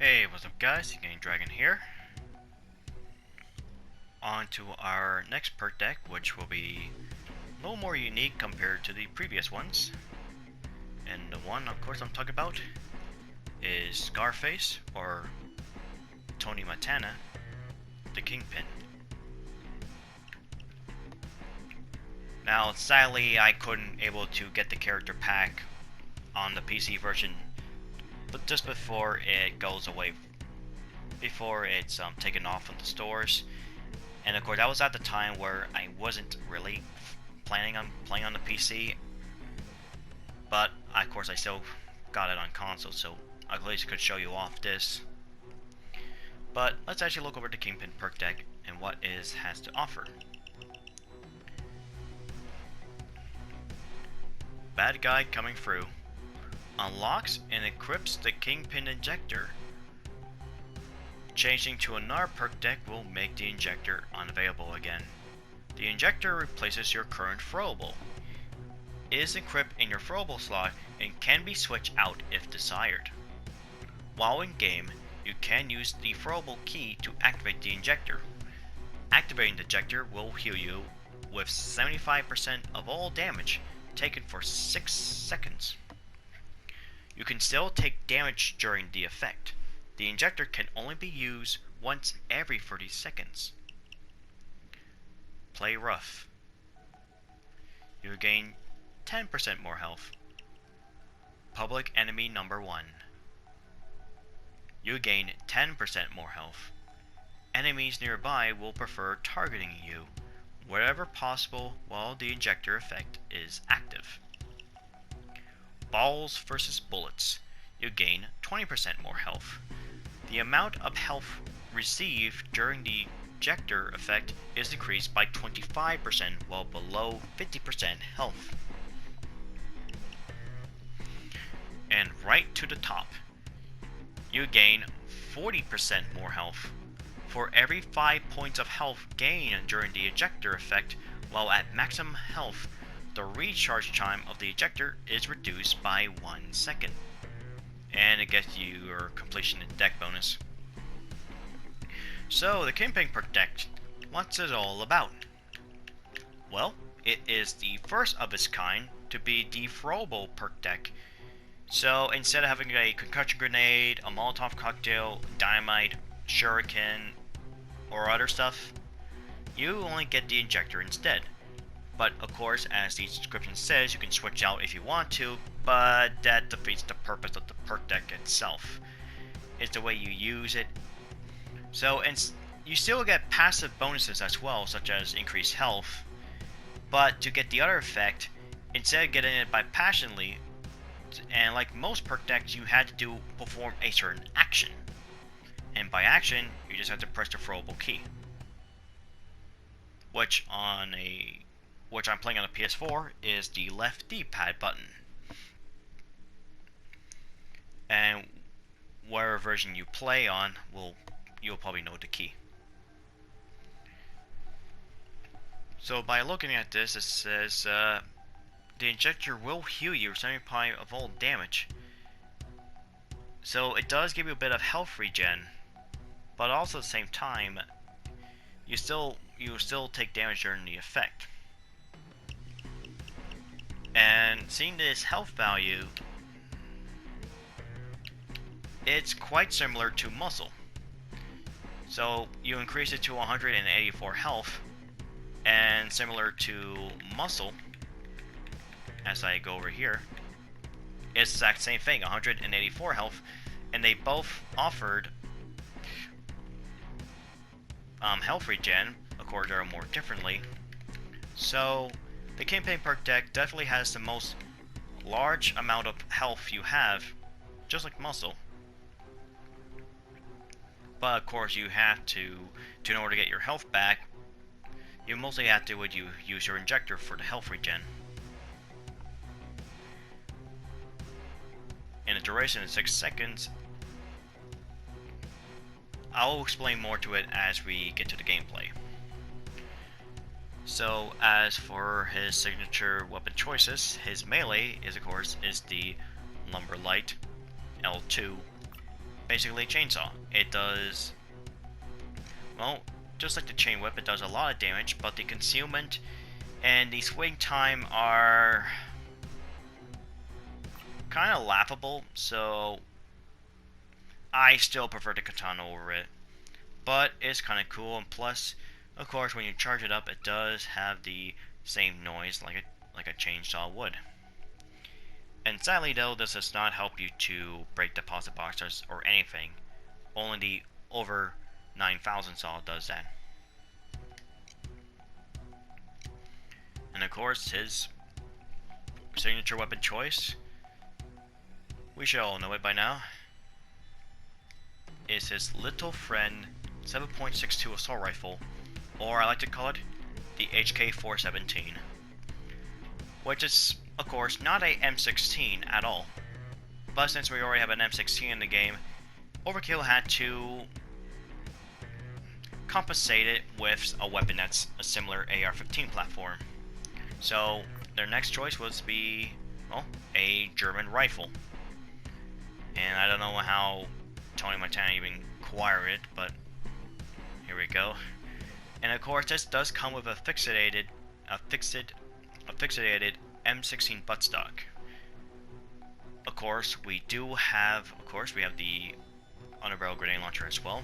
Hey, what's up guys, Game Dragon here. On to our next perk deck, which will be a little more unique compared to the previous ones. And the one, of course, I'm talking about is Scarface, or Tony Montana, the Kingpin. Now, sadly, I couldn't able to get the character pack on the PC version, but just before it goes away, before it's taken off from the stores. And of course, that was at the time where I wasn't really planning on playing on the PC, but of course I still got it on console, so I at least could show you off this. But let's actually look over the Kingpin perk deck and what it has to offer. Bad guy coming through. Unlocks and equips the Kingpin injector. Changing to another perk deck will make the injector unavailable again. The injector replaces your current throwable. It is equipped in your throwable slot and can be switched out if desired. While in game, you can use the throwable key to activate the injector. Activating the injector will heal you with 75% of all damage taken for 6 seconds. You can still take damage during the effect. The injector can only be used once every 30 seconds. Play rough. You gain 10% more health. Public enemy number 1. You gain 10% more health. Enemies nearby will prefer targeting you wherever possible while the injector effect is active. Balls versus bullets. You gain 20% more health. The amount of health received during the injector effect is decreased by 25% while below 50% health. And right to the top, you gain 40% more health. For every 5 points of health gained during the ejector effect while at maximum health, the recharge time of the ejector is reduced by 1 second. And it gets you your completion deck bonus. So, the Kingpin perk deck, what's it all about? Well, it is the first of its kind to be the throwable perk deck. So, instead of having a concussion grenade, a Molotov cocktail, dynamite, shuriken, or other stuff, you only get the injector instead. But of course, as the description says, you can switch out if you want to, but that defeats the purpose of the perk deck itself. It's the way you use it. So, and you still get passive bonuses as well, such as increased health, but to get the other effect, instead of getting it by passionately, and like most perk decks, you had to perform a certain action. And by action, you just have to press the throwable key. Which I'm playing on the PS4 is the left D-pad button. And whatever version you play on, you'll probably know the key. So by looking at this, it says the injector will heal you 75% of all damage. So it does give you a bit of health regen, but also at the same time, you still take damage during the effect. And seeing this health value, it's quite similar to muscle. So you increase it to 184 health, and similar to muscle, as I go over here, it's the exact same thing, 184 health, and they both offered health regen, of course they are more differently. So the Kingpin perk deck definitely has the most large amount of health you have, just like muscle. But of course you have to in order to get your health back, you mostly have to use your injector for the health regen. And the duration is 6 seconds. I'll explain more to it as we get to the gameplay. So, as for his signature weapon choices, his melee is, of course, the Lumber Light, L2, basically a chainsaw. It does, well, just like the chain whip, it does a lot of damage, but the concealment and the swing time are kind of laughable, so I still prefer the katana over it. But it's kind of cool, and plus, of course, when you charge it up, it does have the same noise like a chainsaw would. And sadly though, this does not help you to break deposit boxes or anything. Only the over 9000 saw does that. And of course, his signature weapon choice, we should all know it by now, is his little friend 7.62 assault rifle, or I like to call it the HK-417, which is, of course, not a M16 at all. But since we already have an M16 in the game, Overkill had to compensate it with a weapon that's a similar AR-15 platform. So their next choice was to be, well, a German rifle. And I don't know how Tony Montana even acquired it, but here we go. And of course, this does come with a fixated M16 buttstock. Of course, we have the underbarrel grenade launcher as well.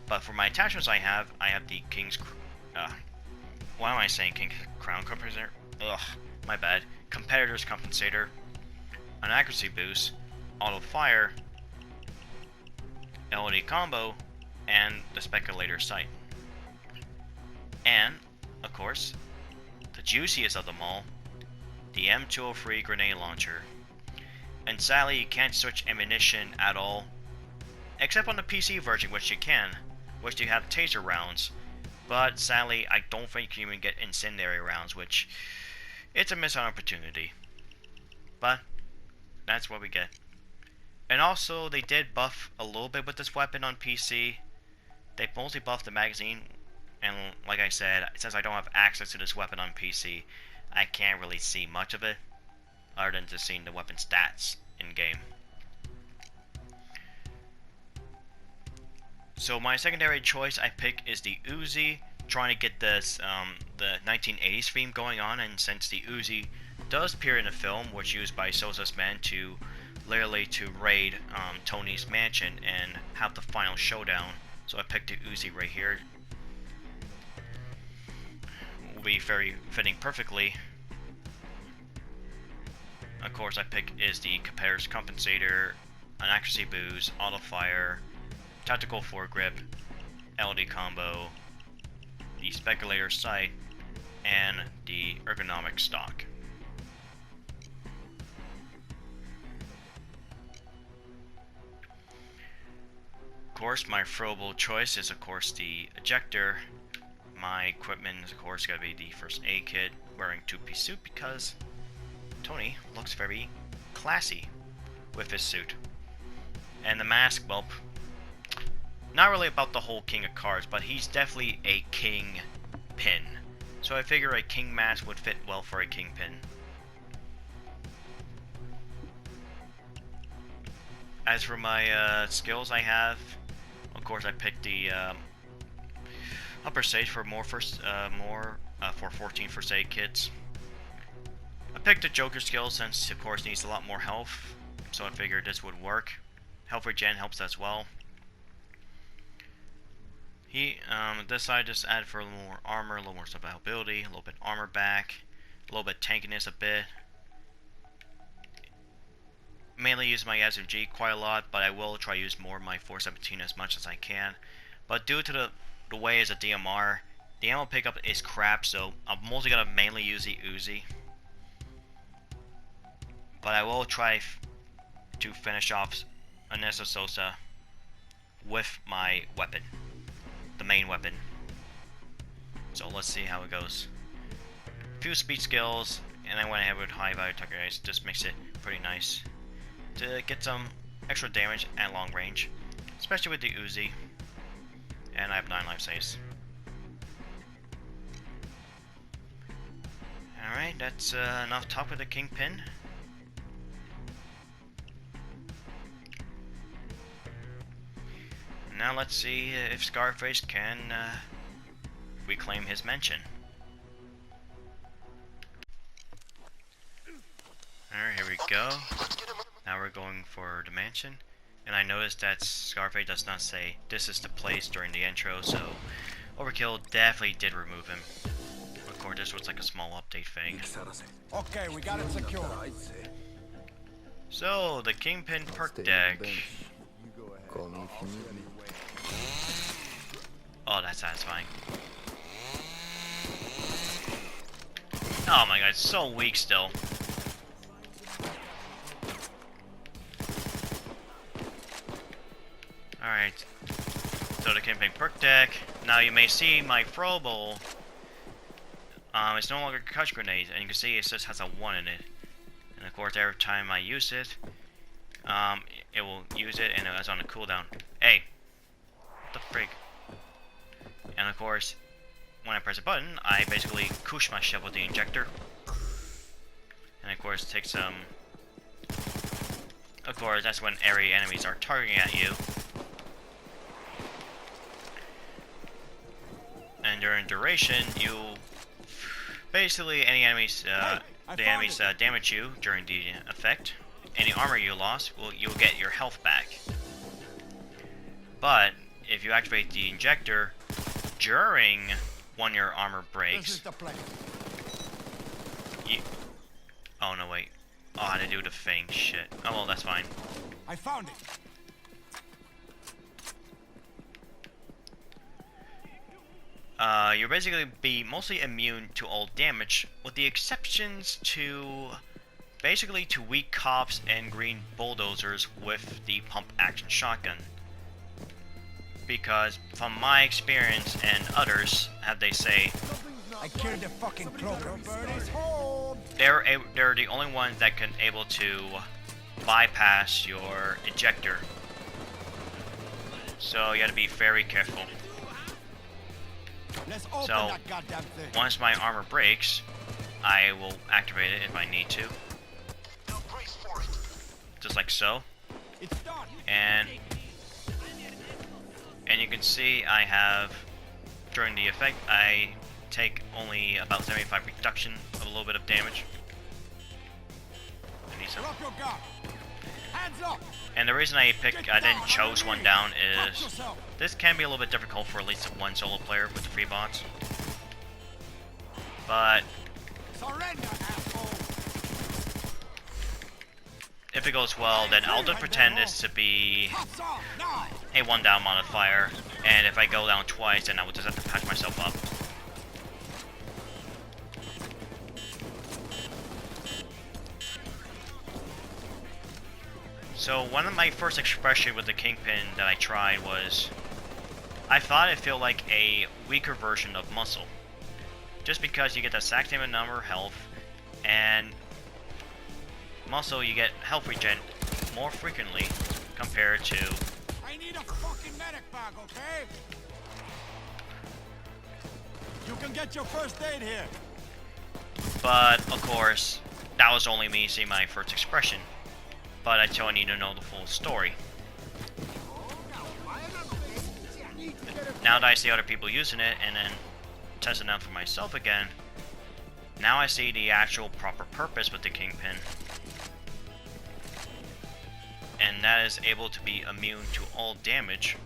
But for my attachments, I have the King's. Why am I saying King's Crown Compensator? Ugh, my bad. Competitor's Compensator, an accuracy boost, auto fire, LED combo, and the speculator sight. And, of course, the juiciest of them all, the M203 grenade launcher. And sadly, you can't switch ammunition at all, except on the PC version, which you can, which you have taser rounds. But sadly, I don't think you can even get incendiary rounds, which it's a missed opportunity. But that's what we get. And also, they did buff a little bit with this weapon on PC. They mostly buffed the magazine, and like I said, since I don't have access to this weapon on PC, I can't really see much of it, other than just seeing the weapon stats in-game. So my secondary choice I pick is the Uzi, trying to get this the 1980s theme going on, and since the Uzi does appear in the film, which used by Sosa's men to literally to raid Tony's mansion and have the final showdown, so I picked the Uzi right here. Will be very fitting perfectly. Of course, I pick is the Competitor's Compensator, an accuracy boost, auto fire, tactical foregrip, LED combo, the speculator sight, and the ergonomic stock. Of course, my throwable choice is of course the ejector. My equipment is of course going to be the first aid kit, wearing two-piece suit because Tony looks very classy with his suit. And the mask, well, not really about the whole King of Cards, but he's definitely a Kingpin. So I figure a King mask would fit well for a Kingpin. As for my skills I have, of course I picked the upper stage for more for 14 first aid kits. I picked the Joker skill since of course needs a lot more health, so I figured this would work. Health regen helps as well. This side just added for a little more armor, a little more survivability, a little bit armor back, a little bit tankiness a bit. Mainly use my SMG quite a lot, but I will try to use more of my 417 as much as I can. But due to the way it's a DMR, the ammo pickup is crap, so I'm mostly gonna mainly use the Uzi. But I will try to finish off Ernesto Sosa with my weapon, the main weapon. So let's see how it goes. Few speed skills, and I went ahead with high value target. Just makes it pretty nice to get some extra damage at long range, especially with the Uzi. And I have 9 life saves. Alright, that's enough talk with the Kingpin. Now let's see if Scarface can reclaim his mention. Alright, here we go. Now we're going for the mansion. And I noticed that Scarface does not say this is the place during the intro, so Overkill definitely did remove him. Of course, this was like a small update thing. Okay, we got it secure. So, the Kingpin perk deck. Oh, that's satisfying. Oh my god, it's so weak still. Alright. So the Kingpin perk deck. Now you may see my throwable. It's no longer a concussion grenade, and you can see it just has a 1 in it. And of course, every time I use it, it will use it, and it's on a cooldown. Hey! What the frig? And of course, when I press a button, I basically koosh my ship with the injector. And of course, take some... Of course, that's when area enemies are targeting at you. And during duration, you... Basically, any enemies, damage you during the effect. Any armor you lost, you'll get your health back. But, if you activate the injector during when your armor breaks... Oh, no, wait. Oh, I had to do the thing. Shit. Oh, well, that's fine. I found it. You'll basically be mostly immune to all damage, with the exceptions to basically to weak cops and green bulldozers with the pump action shotgun. Because from my experience and others, have they say, I killed the fucking cloaker. they're the only ones that can able to bypass your ejector. So you gotta be very careful. So, once my armor breaks, I will activate it if I need to. Just like so. And you can see I have, during the effect, I take only about 75 reduction of a little bit of damage. I need some. And the reason I didn't choose one down is this can be a little bit difficult for at least one solo player with the free bots. But if it goes well, then I'll just pretend this to be a 1 down modifier, and if I go down twice, then I will just have to patch myself up. So one of my first expression with the Kingpin that I tried was, I thought it felt like a weaker version of Muscle. Just because you get the exact same number of health, and Muscle you get health regen more frequently compared to... I need a fucking medic bag, okay? You can get your first aid here. But, of course, that was only me seeing my first expression. But I still need to know the full story. Now that I see other people using it, and then testing it out for myself again, now I see the actual proper purpose with the Kingpin. And that is able to be immune to all damage,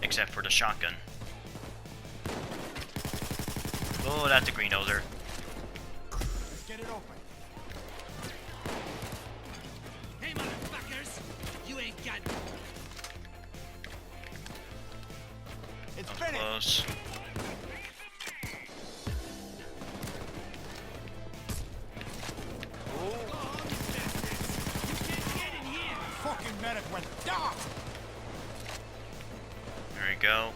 except for the shotgun. Oh, that's a green dozer. Let's get it open. Hey, motherfuckers! You ain't got me. It's finished. Close. Fucking medic went down. There we go.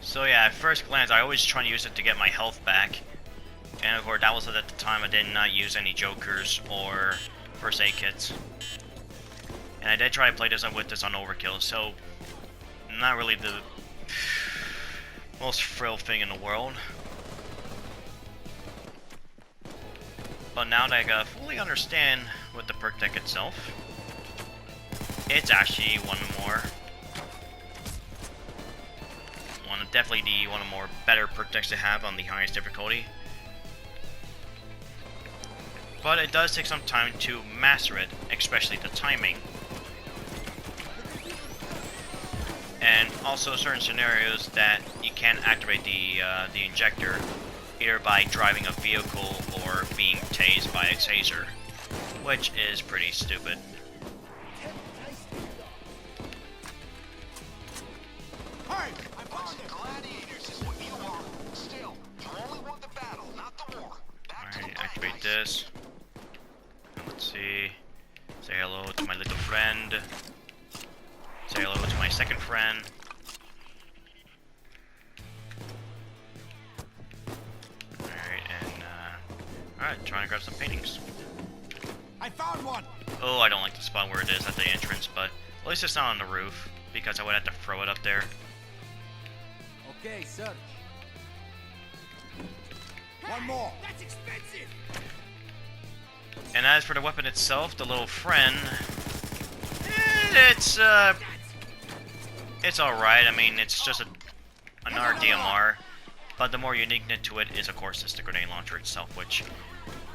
So yeah, at first glance, I always try to use it to get my health back. And of course, that was at the time I did not use any jokers or first aid kits. And I did try to play this with this on Overkill, so not really the most thrill thing in the world. But now that I fully understand with the perk deck itself, it's actually definitely one of the more better perk decks to have on the highest difficulty. But it does take some time to master it, especially the timing. And also certain scenarios that you can activate the injector, either by driving a vehicle or being tased by a taser, which is pretty stupid. Alright, activate this. Let's see. Say hello to my little friend. Say hello to my second friend. Alright, and alright, trying to grab some paintings. I found one. Oh, I don't like the spot where it is at the entrance, but at least it's not on the roof, because I would have to throw it up there. Okay, search. One more. That's expensive. And as for the weapon itself, the little friend, it's alright. I mean, it's just another DMR, but the more uniqueness to it is, of course, it's the grenade launcher itself, which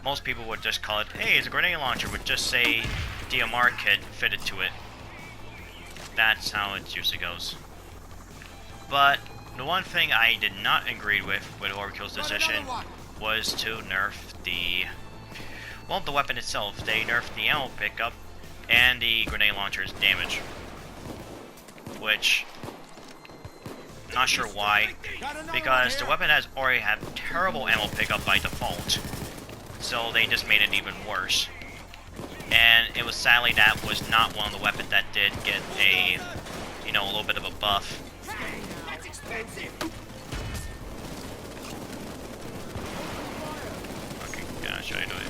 most people would just call it, hey, it's a grenade launcher, would just say DMR kit fitted to it. That's how it usually goes. But the one thing I did not agree with Overkill's decision was to nerf the weapon itself. They nerfed the ammo pickup and the grenade launcher's damage, which not sure why, because the weapon has already had terrible ammo pickup by default, so they just made it even worse. And it was sadly that was not one of the weapons that did get a, you know, a little bit of a buff. That's expensive. Okay, yeah, should I do it?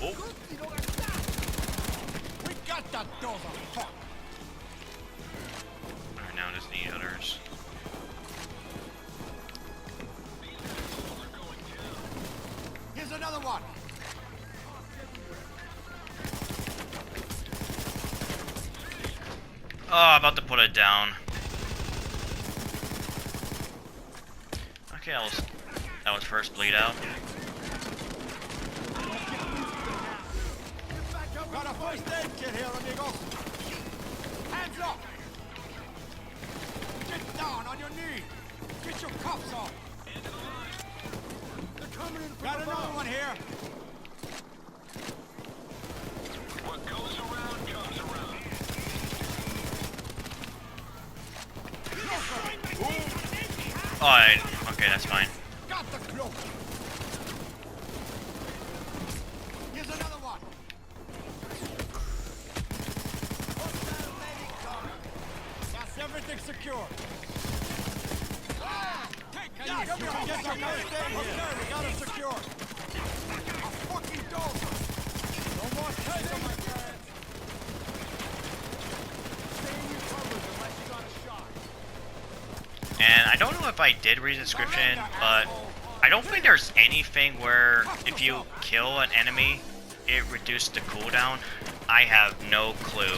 Oh. We got that dozer. Fuck. Alright, now just the others. Here's another one. Oh, I'm about to put it down. Okay, that was first bleed out. Got a first aid kit here, amigos. Hands up. Get down on your knee. Get your cuffs off. They're coming in from Got another one here. What goes around comes around. Alright, okay, that's fine. Got the cloak. Here's another one. That's everything secure. Take a look. Get the first aid here. Okay, we got it secure. A fucking dozer. No more taser, my friend. Stay in your covers unless you got a shot. And I don't know if I did read the description, but I don't think there's anything where if you kill an enemy, it reduces the cooldown. I have no clue.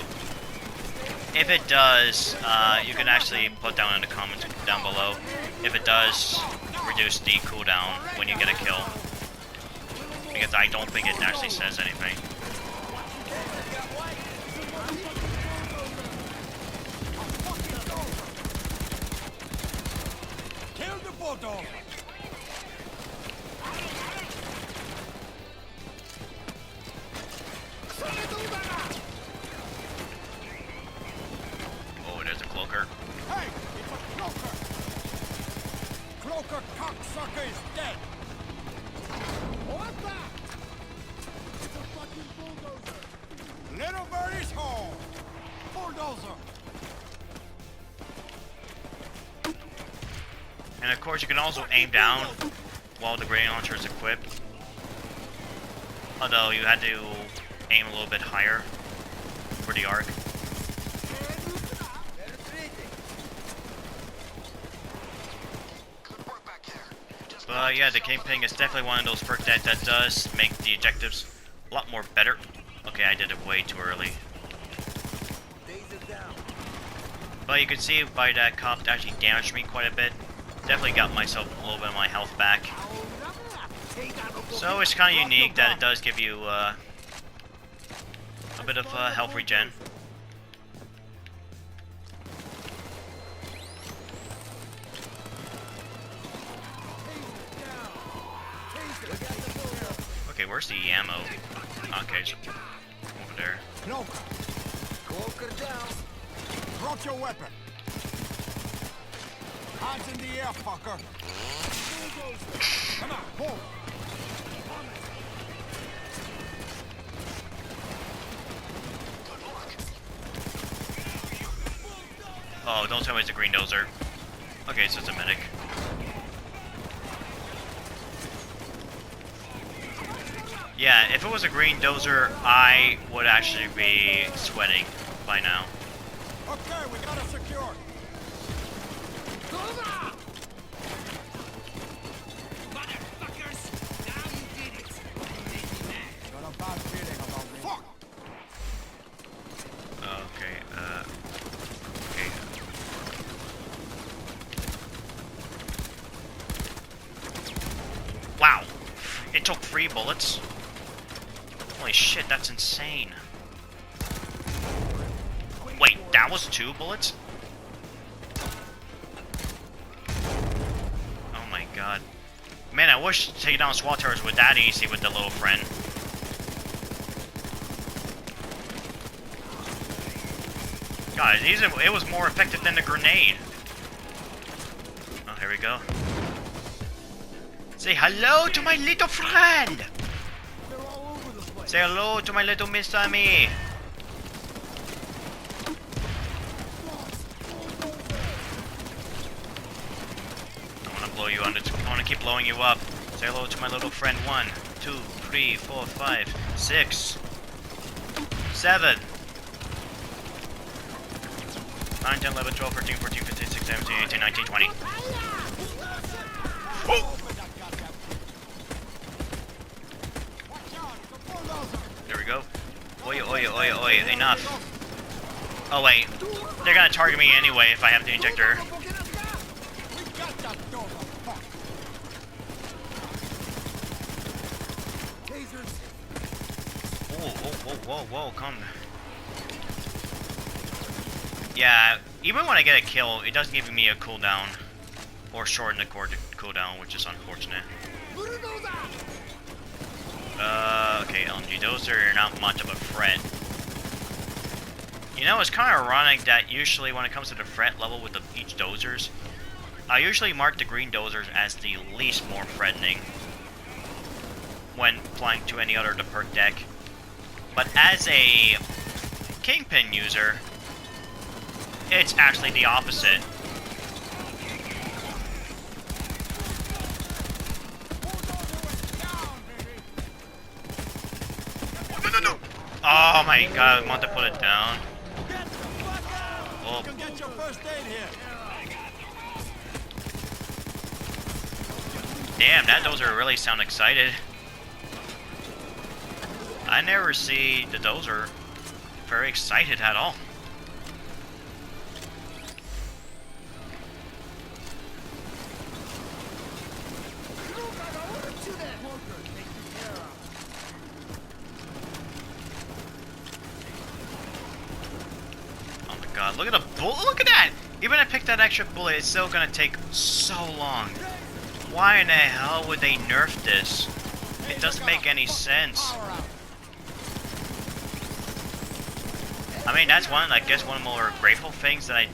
If it does, you can actually put down in the comments down below if it does reduce the cooldown when you get a kill. Because I don't think it actually says anything. Kill the bulldog. Oh, there's a cloaker. Hey, it's a cloaker. Cloaker cocksucker is dead. What the? It's a fucking bulldozer. Little birdie's home. Bulldozer. And of course, you can also aim down while the grenade launcher is equipped. Although you had to aim a little bit higher for the arc. But yeah, the Kingpin is definitely one of those perk that does make the objectives a lot more better. Okay, I did it way too early. But you can see by that cop actually damaged me quite a bit. Definitely got myself a little bit of my health back. So it's kind of unique that it does give you a bit of health regen. Okay, where's the ammo? Okay, so over there. Cloaker down. Drop your weapon. Hands in the air, fucker. Come on, hold. Oh, don't tell me it's a green dozer. Okay, so it's a medic. Yeah, if it was a green dozer, I would actually be sweating by now. Okay, we got it secured. Motherfuckers! Now you did it. Got a bad feeling about me. Fuck! Okay, okay. Wow, it took 3 bullets. Holy shit, that's insane. Wait, that was 2 bullets? Oh my god. Man, I wish taking down SWAT towers was that easy with the little friend. God, it was more effective than the grenade. Oh, here we go. Say hello to my little friend! Say hello to my little Miss Sammy! Blow you on. I want to keep blowing you up. Say hello to my little friend. 1, 2, 3, 4, 5, 6, 7, 9, 10, 11, 12, 13, 14, 15, 16, 17, 18, 19, 20. Oh! There we go. Oi, oi, oi, oi. Enough. Oh, wait. They're gonna target me anyway if I have the injector. Whoa, whoa, come. Yeah, even when I get a kill, it doesn't give me a cooldown. Or shorten the cooldown, which is unfortunate. Okay, LMG dozer, you're not much of a threat. You know, it's kind of ironic that usually when it comes to the threat level with each dozers, I usually mark the green dozers as the least more threatening when applying to any other of the perk deck. But as a Kingpin user, it's actually the opposite. No. Oh my god, I want to put it down. Oh. Damn, that dozer really sound excited. I never see the dozer very excited at all. Oh my god, look at the bullet, look at that! Even if I pick that extra bullet, it's still gonna take so long. Why in the hell would they nerf this? It doesn't make any sense. I mean, that's one, I guess, one of the more grateful things that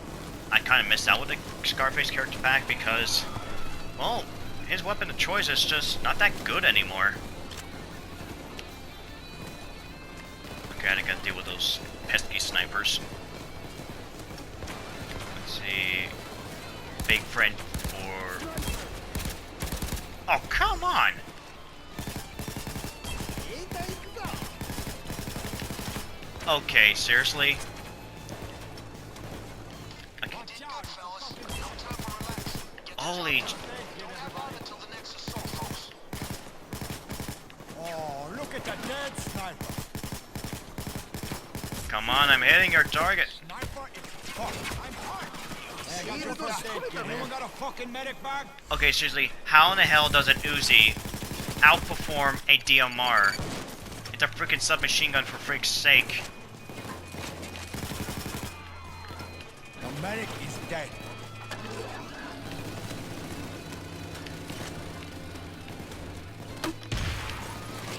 I kind of missed out with the Scarface character pack because, well, his weapon of choice is just not that good anymore. Okay, I gotta deal with those pesky snipers. Let's see. Big friend for... Oh, come on! Okay, seriously? Okay. Holy... Oh, look at that dead sniper. Come on, I'm hitting your target. Sniper is fucked. I'm hot. Hey, I got your first aid kit. Anyone got a fucking medic bag? Okay, seriously, how in the hell does an Uzi outperform a DMR? It's a freaking submachine gun for freak's sake. The medic is dead.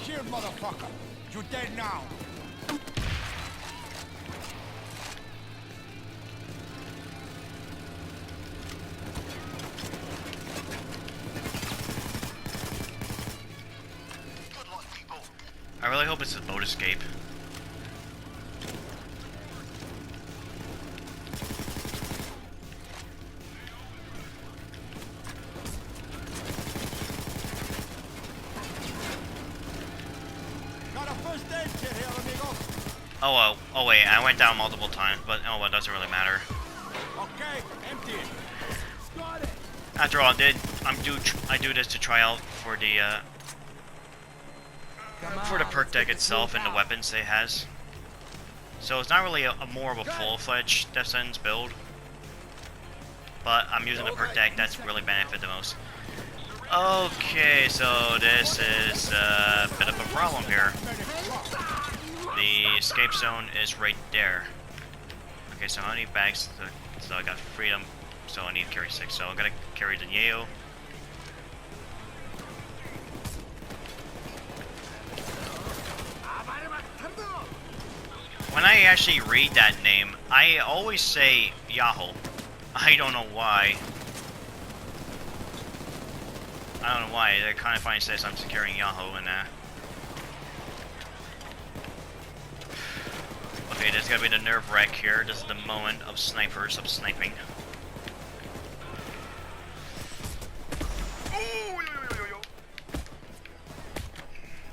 Shield, motherfucker. You're dead now. I really hope it's a boat escape. Got a first aid kit here, amigo. Oh wait, I went down multiple times, but oh well, it doesn't really matter. Okay, empty it. Got it. After all, I do this to try out for the perk deck itself and the weapons it has. So it's not really a more of a full-fledged Death Sentence build, but I'm using the perk deck that's really benefit the most. Okay, so this is a bit of a problem here. The escape zone is right there. Okay, so how many bags? So I got freedom, so I need to carry 6. So I'm gonna carry the Yale. When I actually read that name, I always say Yahoo. I don't know why. I don't know why. It kind of funny says I'm securing Yahoo and Okay, there's gotta be the nerve wreck here. This is the moment of snipers of sniping.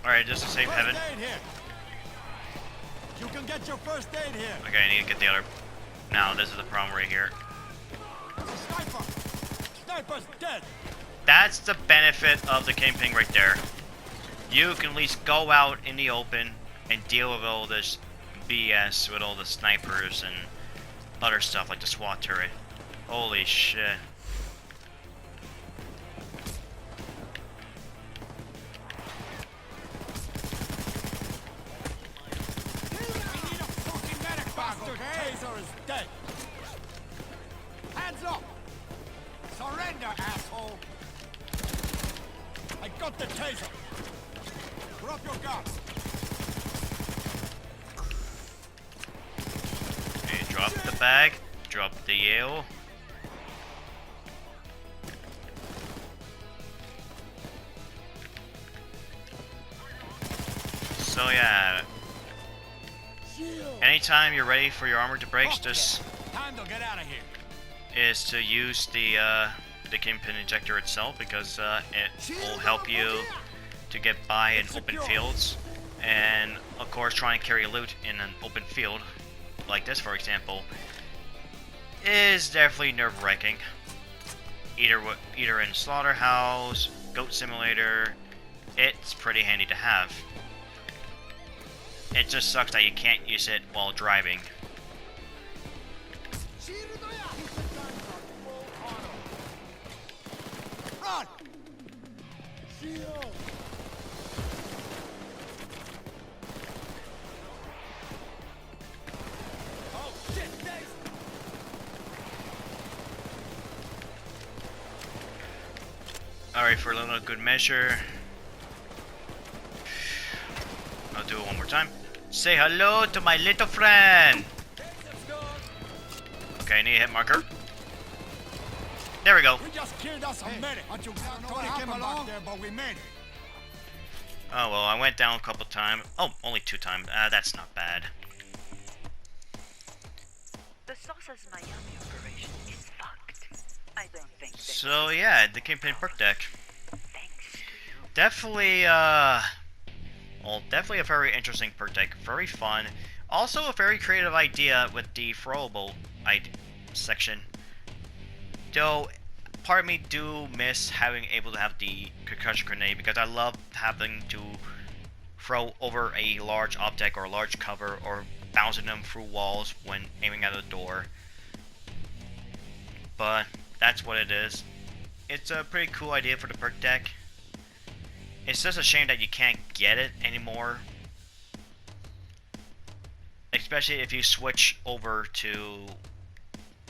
Alright, this is safe heaven. You can get your first aid here. Okay, I need to get the other. Now, this is the problem right here. Sniper! Sniper's dead! That's the benefit of the Kingpin right there. You can at least go out in the open and deal with all this BS with all the snipers and other stuff like the SWAT turret. Holy shit. Taser is dead. Hands up! Surrender, asshole! I got the taser. Drop your gun. Okay, drop the bag. Drop the Yale. So yeah. Anytime you're ready for your armor to break, just Time to get out of here. is to use the Kingpin injector itself, because it will help you to get by in open fields, and of course trying to carry loot in an open field like this, for example, is definitely nerve-wracking. Either in Slaughterhouse, Goat Simulator, it's pretty handy to have. It just sucks that you can't use it while driving. Run! Oh shit, Dave! Alright, for a little good measure, I'll do it one more time. Say hello to my little friend! Okay, I need a hit marker. There we go. We just killed us a medic. Tony came along there, but we made it. Oh well, I went down a couple times. Oh, only 2 times. That's not bad. The Saucer's Miami operation is fucked. I don't think they So yeah, the Kingpin perk deck. thanks to you. Definitely, well, definitely a very interesting perk deck. Very fun. Also a very creative idea with the throwable section. Though, part of me do miss having able to have the concussion grenade, because I love having to throw over a large object or a large cover or bouncing them through walls when aiming at a door. But that's what it is. It's a pretty cool idea for the perk deck. It's just a shame that you can't get it anymore. Especially if you switch over to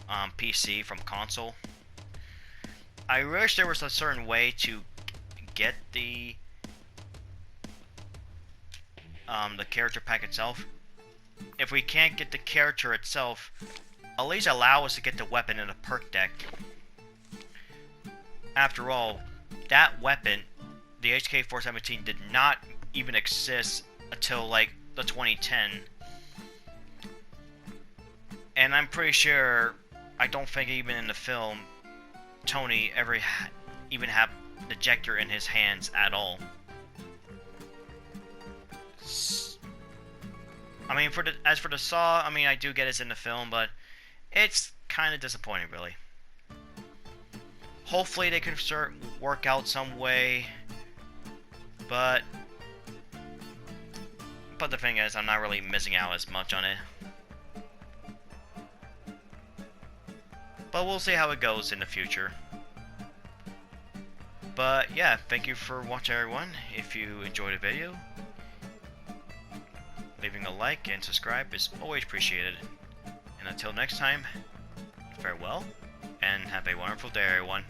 PC from console. I wish there was a certain way to get the character pack itself. If we can't get the character itself, at least allow us to get the weapon in the perk deck. After all, that weapon, the HK-417, did not even exist until like the 2010. And I'm pretty sure, I don't think even in the film, Tony ever even had the ejector in his hands at all. I mean, as for the saw, I mean, I do get it's in the film, but it's kind of disappointing, really. Hopefully they can work out some way, but the thing is, I'm not really missing out as much on it. But we'll see how it goes in the future. But yeah, thank you for watching, everyone. If you enjoyed the video, leaving a like and subscribe is always appreciated. And until next time, farewell, and have a wonderful day, everyone.